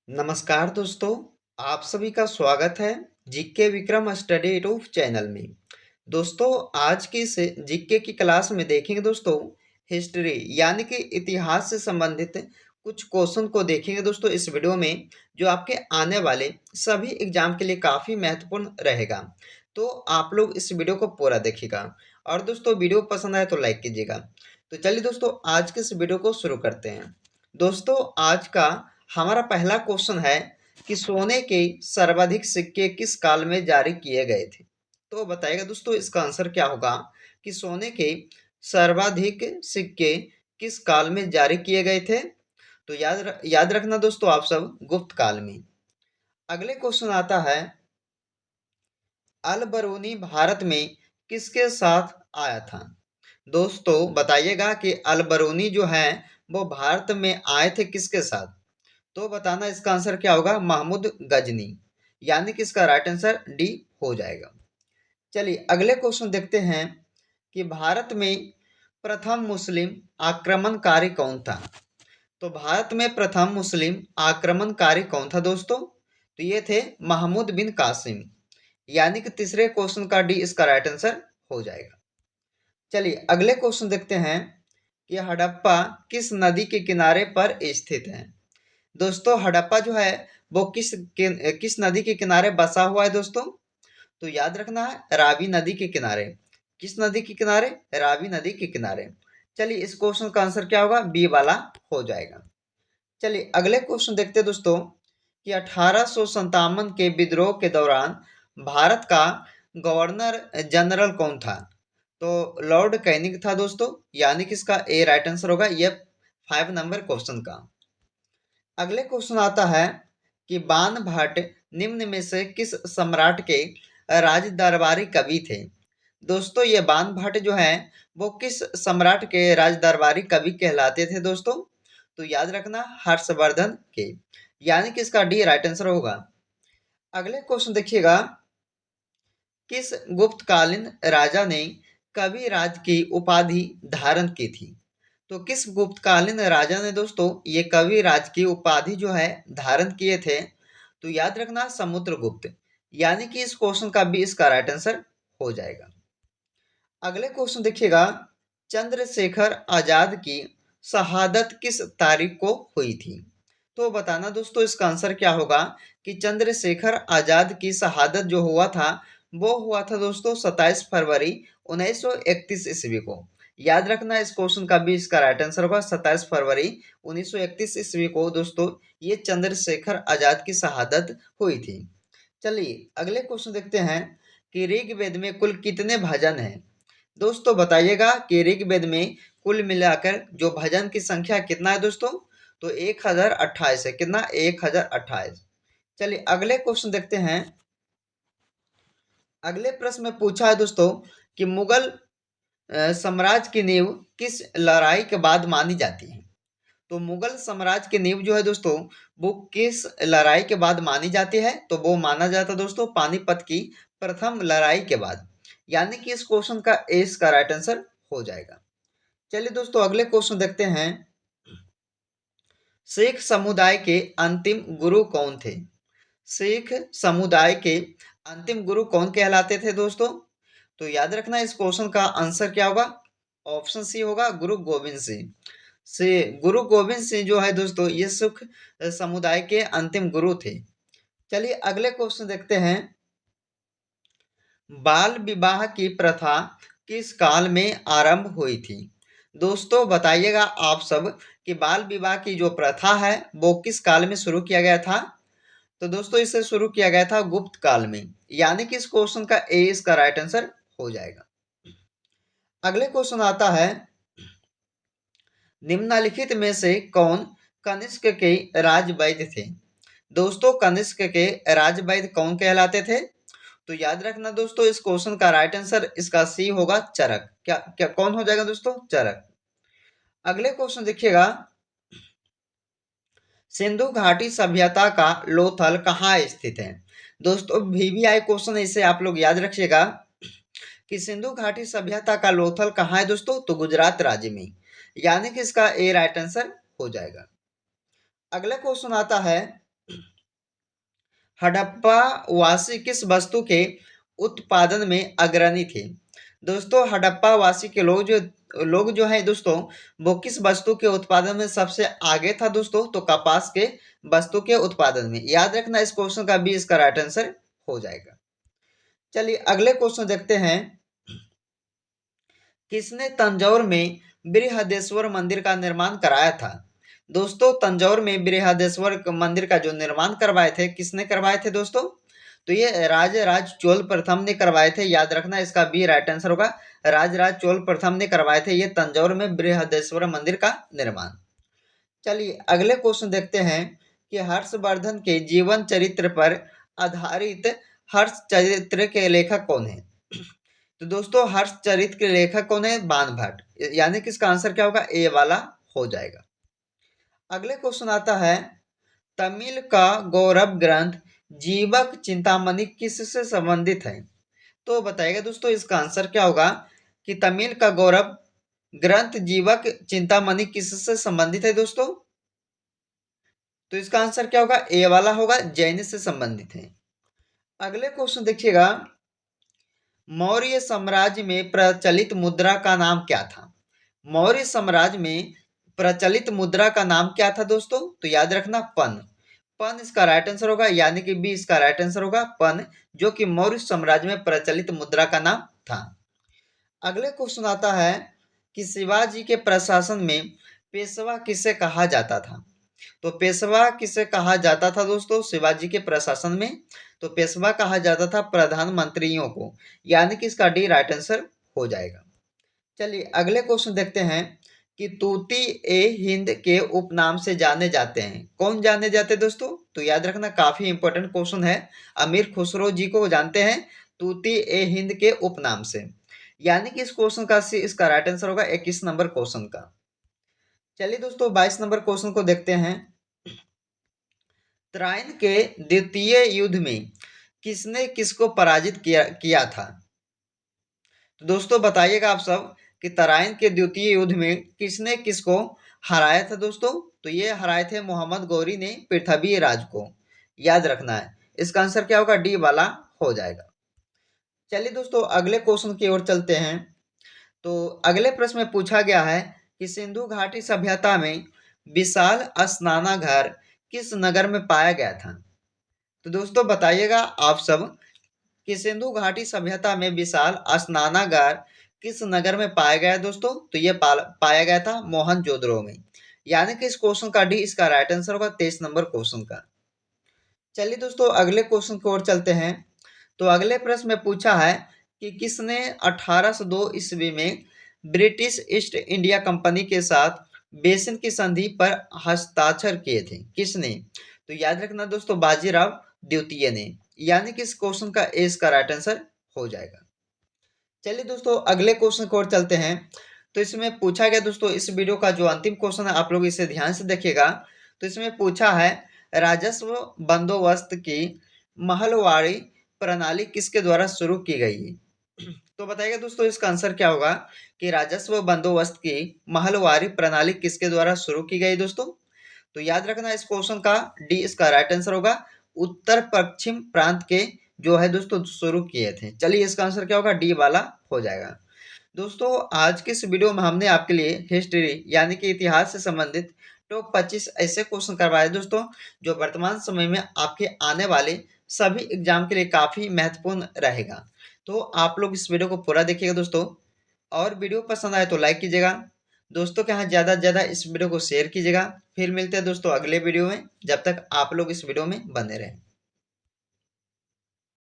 नमस्कार दोस्तों, आप सभी का स्वागत है GK Vikram study YouTube channel में। दोस्तों, आज की इस जीके की क्लास में देखेंगे दोस्तों हिस्ट्री यानी कि इतिहास से संबंधित कुछ क्वेश्चन को देखेंगे दोस्तों इस वीडियो में, जो आपके आने वाले सभी एग्जाम के लिए काफ़ी महत्वपूर्ण रहेगा। तो आप लोग इस वीडियो को पूरा देखिएगा और दोस्तों वीडियो पसंद आए तो लाइक कीजिएगा। तो चलिए दोस्तों, आज के इस वीडियो को शुरू करते हैं। दोस्तों, आज का हमारा पहला क्वेश्चन है कि सोने के सर्वाधिक सिक्के किस काल में जारी किए गए थे? तो बताइएगा दोस्तों, इसका आंसर क्या होगा कि सोने के सर्वाधिक सिक्के किस काल में जारी किए गए थे? तो याद रखना दोस्तों, आप सब गुप्त काल में। अगले क्वेश्चन आता है, अल बरूनी भारत में किसके साथ आया था? दोस्तों बताइएगा कि अल बरूनी जो है वो भारत में आए थे किसके साथ? तो बताना इसका आंसर क्या होगा? महमूद गजनी, यानी कि इसका राइट आंसर डी हो जाएगा। चलिए अगले क्वेश्चन देखते हैं कि भारत में प्रथम मुस्लिम आक्रमणकारी कौन था? तो भारत में प्रथम मुस्लिम आक्रमणकारी कौन था दोस्तों? तो ये थे महमूद बिन कासिम, यानी कि तीसरे क्वेश्चन का डी इसका राइट आंसर हो जाएगा। चलिए अगले क्वेश्चन देखते हैं कि हड़प्पा किस नदी के किनारे पर स्थित है? दोस्तों हड़प्पा जो है वो किस नदी के किनारे बसा हुआ है दोस्तों? तो याद रखना है रावी नदी के किनारे। किस नदी के किनारे? रावी नदी के किनारे। चलिए इस क्वेश्चन का आंसर क्या होगा? बी वाला हो जाएगा। चलिए अगले क्वेश्चन देखते हैं दोस्तों कि 1857 के विद्रोह के दौरान भारत का गवर्नर जनरल कौन था? तो लॉर्ड कैनिंग था दोस्तों, यानी कि इसका ए राइट आंसर होगा ये 5 नंबर क्वेश्चन का। अगले क्वेश्चन आता है कि बाण भट्ट निम्न में से किस सम्राट के राज दरबारी कवि थे? दोस्तों ये बाण भट्ट जो है वो किस सम्राट के राज दरबारी कवि कहलाते थे दोस्तों? तो याद रखना हर्षवर्धन के, यानी कि इसका डी राइट आंसर होगा। अगले क्वेश्चन देखिएगा, किस गुप्तकालीन राजा ने कविराज की उपाधि धारण की थी? तो किस गुप्तकालीन राजा ने दोस्तों ये कविराज की उपाधि जो है धारण किए थे? तो याद रखना समुद्रगुप्त, यानी कि इस क्वेश्चन का भी इसका राइट आंसर हो जाएगा। अगले क्वेश्चन देखिएगा, चंद्रशेखर आजाद की शहादत किस तारीख को हुई थी? तो बताना दोस्तों इसका आंसर क्या होगा कि चंद्रशेखर आजाद की शहादत जो हुआ था वो हुआ था दोस्तों 27 फरवरी 1931 ईस्वी को। याद रखना इस क्वेश्चन का भी इसका राइट आंसर होगा 27 फरवरी 1931 ईस्वी को दोस्तों ये चंद्रशेखर आजाद की शहादत हुई थी। चलिए अगले क्वेश्चन देखते हैं कि ऋग्वेद में कुल कितने भजन हैं? दोस्तों बताइएगा कि ऋग्वेद में कुल मिलाकर जो भजन की संख्या कितना है दोस्तों? तो 1028 है। कितना? 1028। चलिए अगले क्वेश्चन देखते हैं। अगले प्रश्न में पूछा है दोस्तों कि मुगल साम्राज्य की नींव किस लड़ाई के बाद मानी जाती है? तो मुगल साम्राज्य की नींव जो है दोस्तों वो किस लड़ाई के बाद मानी जाती है? तो वो माना जाता है दोस्तों पानीपत की प्रथम लड़ाई के बाद, यानी कि इस क्वेश्चन का ए इसका राइट आंसर हो जाएगा। चलिए दोस्तों अगले क्वेश्चन देखते हैं, सिख समुदाय के अंतिम गुरु कौन थे? सिख समुदाय के अंतिम गुरु कौन कहलाते थे दोस्तों? तो याद रखना इस क्वेश्चन का आंसर क्या होगा? ऑप्शन सी होगा, गुरु गोविंद सिंह। से गुरु गोविंद सिंह जो है दोस्तों ये सिख समुदाय के अंतिम गुरु थे। चलिए अगले क्वेश्चन देखते हैं, बाल विवाह की प्रथा किस काल में आरंभ हुई थी? दोस्तों बताइएगा आप सब कि बाल विवाह की जो प्रथा है वो किस काल में शुरू किया गया था? तो दोस्तों इसे शुरू किया गया था गुप्त काल में, यानी कि इस क्वेश्चन का ए इसका राइट आंसर हो जाएगा। अगले क्वेश्चन आता है, निम्नलिखित में से कौन कनिष्क के राजवैद्य थे? दोस्तों कनिष्क के राजवैद्य कौन कहलाते थे? तो याद रखना दोस्तों इस क्वेश्चन का राइट आंसर इसका सी होगा, चरक। क्या क्या कौन हो जाएगा दोस्तों? चरक। अगले क्वेश्चन देखिएगा, सिंधु घाटी सभ्यता का लोथल कहाँ स्थित है? दोस्तों वीवीआई क्वेश्चन है, इसे आप लोग याद रखिएगा कि सिंधु घाटी सभ्यता का लोथल कहाँ है दोस्तों? तो गुजरात राज्य में, यानी कि इसका ए राइट आंसर हो जाएगा। अगला क्वेश्चन आता है, हड़प्पा वासी किस वस्तु के उत्पादन में अग्रणी थे? दोस्तों हड़प्पा वासी के लोग जो है दोस्तों, वो किस वस्तु के उत्पादन में सबसे आगे था दोस्तों? तो कपास के वस्तु के उत्पादन में। याद रखना इस क्वेश्चन का भी इसका राइट आंसर हो जाएगा। चलिए अगले क्वेश्चन देखते हैं। किसने तंजौर में बृहदेश्वर मंदिर का निर्माण कराया था? दोस्तों तंजौर में बृहदेश्वर मंदिर का जो निर्माण करवाए थे, किसने करवाए थे दोस्तों? तो ये राजराज चोल प्रथम ने करवाए थे। याद रखना इसका बी राइट आंसर होगा। राजराज चोल प्रथम ने करवाए थे ये तंजौर में बृहदेश्वर मंदिर का निर्माण। चलिए अगले क्वेश्चन देखते हैं कि हर्षवर्धन के जीवन चरित्र पर आधारित हर्ष चरित्र के लेखक कौन है? तो दोस्तों हर्ष चरित्र के लेखक कौन है? बाण भट्ट। यानी कि इसका आंसर क्या होगा? ए वाला हो जाएगा। अगले क्वेश्चन आता है, तमिल का गौरव ग्रंथ जीवक चिंतामणि किससे संबंधित है? तो बताइएगा दोस्तों इसका आंसर क्या होगा कि तमिल का गौरव ग्रंथ जीवक चिंतामणि किससे संबंधित है दोस्तों? तो इसका आंसर क्या होगा? ए वाला होगा, जैन से संबंधित है। अगले क्वेश्चन देखिएगा, मौर्य साम्राज्य में प्रचलित मुद्रा का नाम क्या था? मौर्य साम्राज्य में प्रचलित मुद्रा का नाम क्या था दोस्तों? तो याद रखना पन। पन इसका राइट आंसर होगा, यानी कि बी इसका राइट आंसर होगा पन, जो कि मौर्य साम्राज्य में प्रचलित मुद्रा का नाम था। अगले क्वेश्चन आता है कि शिवाजी के प्रशासन में पेशवा किसे कहा जाता था? तो पेशवा किसे कहा जाता था दोस्तों शिवाजी के प्रशासन में? तो पेशवा कहा जाता था प्रधानमंत्रियों को, यानी कि इसका डी राइट आंसर हो जाएगा। चलिए अगले क्वेश्चन देखते हैं कि तूती ए हिंद के उपनाम से जाने जाते हैं। कौन जाने जाते हैं दोस्तों? तो याद रखना काफी इंपॉर्टेंट क्वेश्चन है। अमीर खुसरो जी को जानते हैं तूती ए हिंद के उपनाम से, यानी कि इस क्वेश्चन का इसका राइट आंसर होगा 21 नंबर क्वेश्चन का। चलिए दोस्तों 22 नंबर क्वेश्चन को देखते हैं। तराइन के द्वितीय युद्ध में किसने किसको पराजित किया था? तो दोस्तों बताइएगा आप सब कि तराइन के द्वितीय युद्ध में किसने किसको हराया था दोस्तों? तो ये हराए थे मोहम्मद गौरी ने पृथ्वीराज को। याद रखना है इसका आंसर क्या होगा? डी वाला हो जाएगा। चलिए दोस्तों अगले क्वेश्चन की ओर चलते हैं। तो अगले प्रश्न में पूछा गया है कि सिंधु घाटी सभ्यता में विशाल स्नानागार किस नगर में पाया गया था? तो दोस्तों बताइएगा आप सब कि सिंधु घाटी सभ्यता में विशाल स्नानागार किस नगर में पाया गया दोस्तों? तो ये पाया गया था मोहनजोदड़ो में, यानी कि इस क्वेश्चन का डी इसका राइट आंसर होगा 23 नंबर क्वेश्चन का। चलिए दोस्तों अगले क्वेश्चन की ओर चलते हैं। तो अगले प्रश्न में पूछा है कि किसने 1802 ईस्वी में ब्रिटिश ईस्ट इंडिया कंपनी के साथ बेसिन की संधि पर हस्ताक्षर किए थे? किसने? तो याद रखना दोस्तों बाजीराव द्वितीय ने, यानी कि इस क्वेश्चन का ए इसका राइट आंसर हो जाएगा। चलिए दोस्तों अगले क्वेश्चन की ओर चलते हैं। तो इसमें पूछा गया दोस्तों, इस वीडियो का जो अंतिम क्वेश्चन है आप लोग इसे ध्यान से देखिएगा। तो इसमें पूछा है राजस्व बंदोबस्त की महलवाड़ी प्रणाली किसके द्वारा शुरू की गई है? तो बताइएगा दोस्तों इसका आंसर क्या होगा कि राजस्व बंदोबस्त की महलवारी प्रणाली किसके द्वारा शुरू की गई दोस्तों? तो याद रखना इस क्वेश्चन का डी इसका राइट आंसर होगा, उत्तर पश्चिम प्रांत के जो है दोस्तों शुरू किए थे। चलिए इसका आंसर क्या होगा? डी वाला हो जाएगा। दोस्तों आज के इस वीडियो में हमने आपके लिए हिस्ट्री यानी कि इतिहास से संबंधित टॉप 25 ऐसे क्वेश्चन करवाए दोस्तों, जो वर्तमान समय में आपके आने वाले सभी एग्जाम के लिए काफी महत्वपूर्ण रहेगा। तो आप लोग इस वीडियो को पूरा देखिएगा दोस्तों, और वीडियो पसंद आए तो लाइक कीजिएगा, दोस्तों के यहाँ ज़्यादा से ज़्यादा इस वीडियो को शेयर कीजिएगा। फिर मिलते हैं दोस्तों अगले वीडियो में, जब तक आप लोग इस वीडियो में बने रहें।